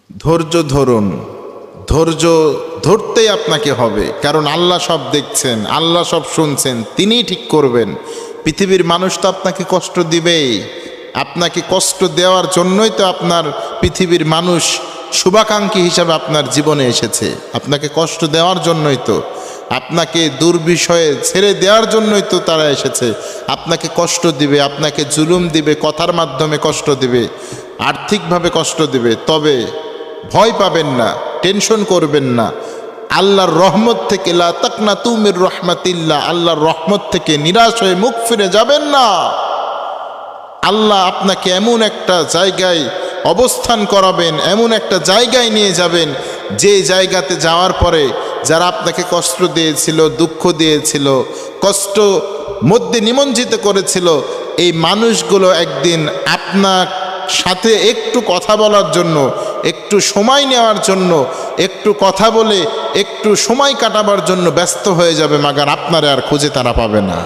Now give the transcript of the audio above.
ধৈর্য ধরুন, ধৈর্য ধরতেই আপনাকে হবে, কারণ আল্লাহ সব দেখছেন, আল্লাহ সব শুনছেন, তিনিই ঠিক করবেন। পৃথিবীর মানুষ তো আপনাকে কষ্ট দিবেই, আপনাকে কষ্ট দেওয়ার জন্যই তো আপনার পৃথিবীর মানুষ শুভাকাঙ্ক্ষী হিসাবে আপনার জীবনে এসেছে, আপনাকে কষ্ট দেওয়ার জন্যই তো, আপনাকে দুর্বিষয়ে ছেড়ে দেওয়ার জন্যই তো তারা এসেছে। আপনাকে কষ্ট দিবে, আপনাকে জুলুম দিবে, কথার মাধ্যমে কষ্ট দিবে, আর্থিকভাবে কষ্ট দিবে। তবে ভয় পাবেন না, টেনশন করবেন না। আল্লাহর রহমত থেকে লা তাকনাতু মির রাহমাতিল্লাহ, আল্লাহর রহমত থেকে নিরাশ হয়ে মুখ ফিরে যাবেন না। আল্লাহ আপনাকে এমন একটা জায়গায় অবস্থান করাবেন, এমন একটা জায়গায় নিয়ে যাবেন, যে জায়গাতে যাওয়ার পরে যারা আপনাকে কষ্ট দিয়েছিল, দুঃখ দিয়েছিল, কষ্ট মধ্যে নিমজ্জিত করেছিল, এই মানুষগুলো একদিন আপনার সাথে একটু কথা বলার জন্য, একটু সময় নেওয়ার জন্য, একটু কথা বলে একটু সময় কাটাবার জন্য ব্যস্ত হয়ে যাবে, মাগার আপনারে আর খুঁজে তারা পাবে না।